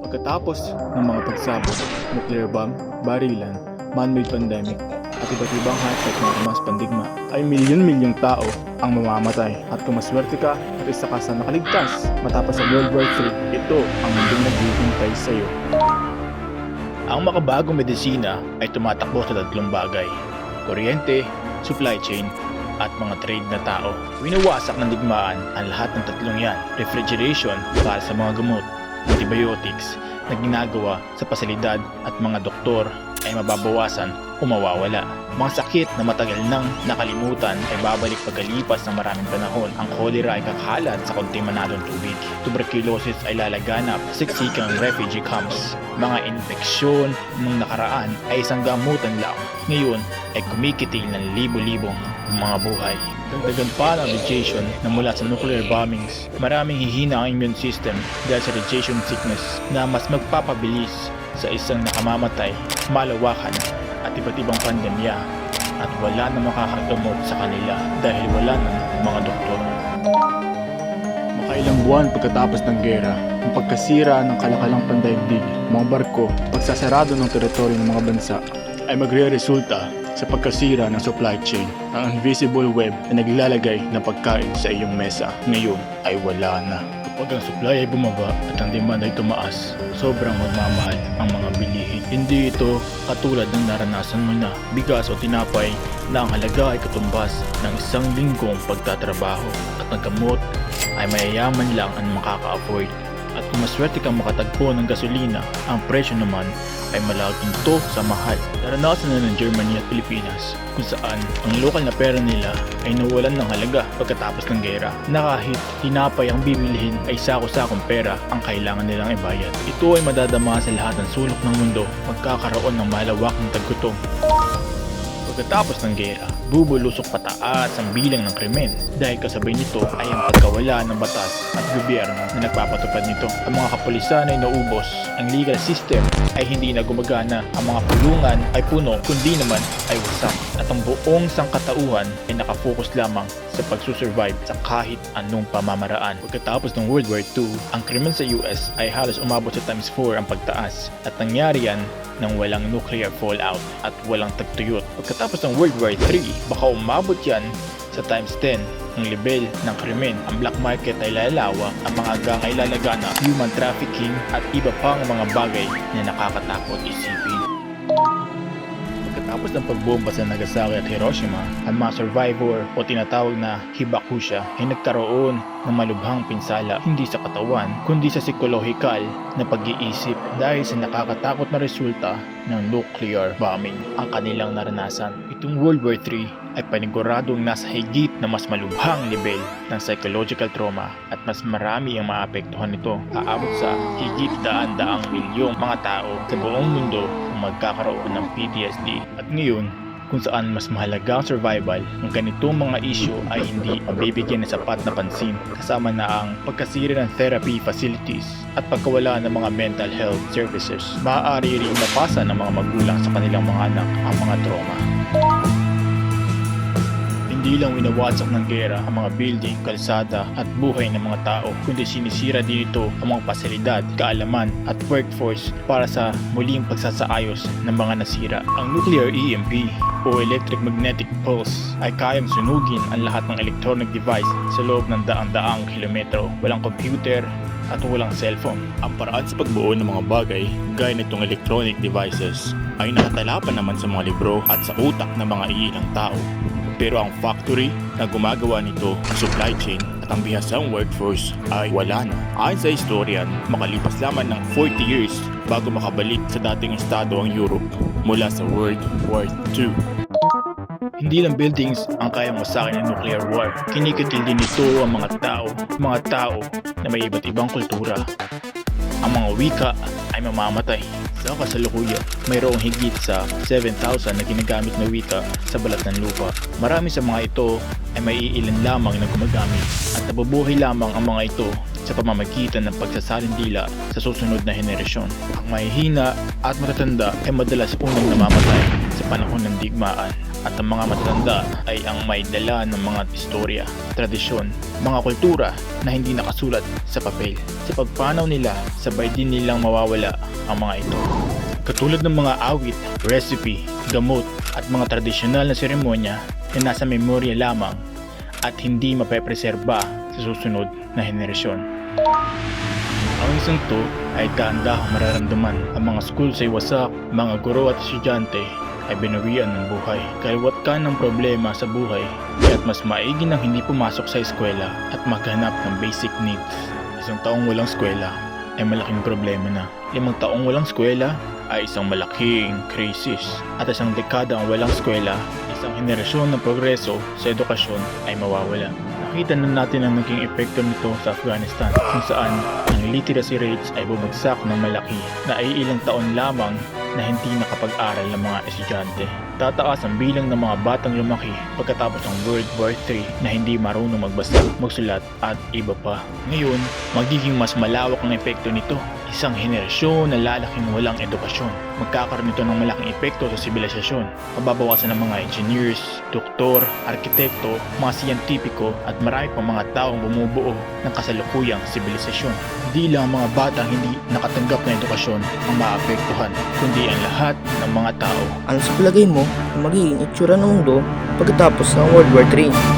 Pagkatapos ng mga pagsabog, nuclear bomb, barilan, man-made pandemic, at iba't ibang high-tech na mas pandigma, ay milyon-milyong tao ang mamamatay. At kung maswerte ka at isa ka sa nakaligtas matapos sa World War III, ito ang mundong naghihintay sa iyo. Ang makabagong medisina ay tumatakbo sa tatlong bagay: kuryente, supply chain, at mga trade na tao. Winawasak ng digmaan ang lahat ng tatlong yan. Refrigeration para sa mga gamot, antibiotics na ginagawa sa pasilidad at mga doktor ay mababawasan o mawawala. Mga sakit na matagal nang nakalimutan ay babalik pagkalipas ng maraming panahon. Ang cholera ay kakalat sa kontaminadong tubig. Tuberculosis ay lalaganap sa siksikang refugee camps. Mga infeksyon nung nakaraan ay isang gamutan lang. Ngayon ay kumikitil ng libo-libong mga buhay. Dagdagan pa ng radiation na mula sa nuclear bombings. Maraming hihina ang immune system dahil sa radiation sickness na mas magpapabilis sa isang nakamamatay, malawakan at iba't ibang pandemya, at wala na makakagamot sa kanila dahil wala ng mga doktor. Makailang buwan pagkatapos ng gera, ang pagkasira ng kalakalang pandaigdig, mga barko, pagsasarado ng teritoryo ng mga bansa, ay magre-resulta sa pagkasira ng supply chain. Ang invisible web na naglalagay ng pagkain sa iyong mesa ngayon ay wala na. Kapag ang supply ay bumaba at ang demand ay tumaas, sobrang magmamahal ang mga bilihin. Hindi ito katulad ng naranasan mo na bigas o tinapay na ang halaga ay katumbas ng isang linggong pagtatrabaho, at ang gamot ay mayayaman lang ang makaka-afford. At kung maswerte kang makatagpo ng gasolina, ang presyo naman ay malaging to sa mahal. Naranasan na ng Germany at Pilipinas kung saan ang lokal na pera nila ay nawalan ng halaga pagkatapos ng gera, na kahit tinapay ang bibilihin ay sako-sakong pera ang kailangan nilang ibayad. Ito ay madadama sa lahat ng sulok ng mundo. Magkakaroon ng malawakang taggutom. Pagkatapos ng gera, bubulusok pataas ang bilang ng krimen dahil kasabay nito ay ang pagkawala ng batas at gobyerno na nagpapatupad nito. Ang mga kapulisan ay naubos, ang legal system ay hindi na gumagana, ang mga kulungan ay puno kundi naman ay wasak, at ang buong sangkatauhan ay nakafocus lamang sa pagsusurvive sa kahit anong pamamaraan. Pagkatapos ng World War II, ang krimen sa US ay halos umabot sa times 4 ang pagtaas, at nangyari yan nang walang nuclear fallout at walang tagtuyot. Pagkatapos ng World War III, baka umabot yan sa times 10 ang level ng krimen. Ang black market ay lalawa, ang mga gang ay lalagana, human trafficking at iba pang mga bagay na nakakatakot isipin. Pagkatapos ng pagbomba sa Nagasaki at Hiroshima, ang mga survivor o tinatawag na hibakusha ay nagkaroon ng malubhang pinsala, hindi sa katawan kundi sa psikolohikal na pag-iisip dahil sa nakakatakot na resulta ng nuclear bombing ang kanilang naranasan. Itong World War III ay paniguradong nasa higit na mas malubhang level ng psychological trauma, at mas marami ang maapektuhan nito. Aabot sa higit daan-daang milyong mga tao sa buong mundo ang magkakaroon ng PTSD. At ngayon, kung saan mas mahalaga ang survival, ang ganitong mga issue ay hindi mabibigyan ng sapat na pansin, kasama na ang pagkasira ng therapy facilities at pagkawala ng mga mental health services. Maaari ring mapasa ng mga magulang sa kanilang mga anak ang mga trauma. Hindi lang winawasak ng gera ang mga building, kalsada at buhay ng mga tao, kundi sinisira din ito ang mga pasilidad, kaalaman at workforce para sa muling pagsasaayos ng mga nasira. Ang nuclear EMP o electric magnetic pulse ay kayang sunugin ang lahat ng electronic device sa loob ng daang-daang kilometro. Walang computer at walang cellphone. Ang paraan sa pagbuo ng mga bagay gaya nitong electronic devices ay nakatala pa naman sa mga libro at sa utak ng mga iilang tao. Pero ang factory na gumagawa nito, supply chain at ang bihasang workforce ay wala na. Ayon sa historian, makalipas lamang ng 40 years bago makabalik sa dating estado ang Europe mula sa World War II. Hindi lang buildings ang kayang masakin ng nuclear war. Kinikitil din ito ang mga tao na may iba't ibang kultura. Ang mga wika ay mamamatay. Sa kasalukuyan, mayroong higit sa 7,000 na ginagamit na wika sa balat ng lupa. Marami sa mga ito ay maiilan lamang na gumagamit, at nabubuhay lamang ang mga ito sa pamamagitan ng pagsasalindila sa susunod na henerasyon. Ang mahihina at matatanda ay madalas unang namamatay sa panahon ng digmaan. at ang mga matatanda ay ang may dala ng mga istorya, tradisyon, mga kultura na hindi nakasulat sa papel. Sa pagpanaw nila, sabay din nilang mawawala ang mga ito. Katulad ng mga awit, recipe, gamot at mga tradisyonal na seremonya na nasa memorya lamang at hindi mapepreserba sa susunod na henerasyon. Ang isang to ay dahan-dahang mararamdaman. Ang mga school sa iwasak, mga guro at estudyante ay binawian ng buhay. Kaliwat ka ng problema sa buhay, kaya't mas maigi nang hindi pumasok sa eskwela at maghanap ng basic needs. Isang taong walang eskwela ay malaking problema na. 5 taong walang eskwela ay isang malaking krisis. At isang dekada ang walang eskwela, isang henerasyon ng progreso sa edukasyon ay mawawala. Nakita na natin ang naging epekto nito sa Afghanistan kung saan ang literacy rates ay bumagsak ng malaki na ay ilang taon lamang na hindi nakapag-aral ng mga estudyante. Tataas ang bilang ng mga batang lumaki pagkatapos ng World War III na hindi marunong magbasa, magsulat at iba pa. Ngayon, magiging mas malawak ang epekto nito. Isang henerasyon na lalaking walang edukasyon. Magkakaroon nito ng malaking epekto sa sibilisasyon. Mababawasan ng mga engineers, doktor, arkitekto, mga siyentipiko at marami pang mga taong bumubuo ng kasalukuyang sibilisasyon. Hindi lang ang mga batang hindi nakatanggap ng edukasyon ang maapektuhan, kundi ang lahat ng mga tao. Ano sa palagay mo ang magiging itsura ng mundo pagkatapos ng World War III?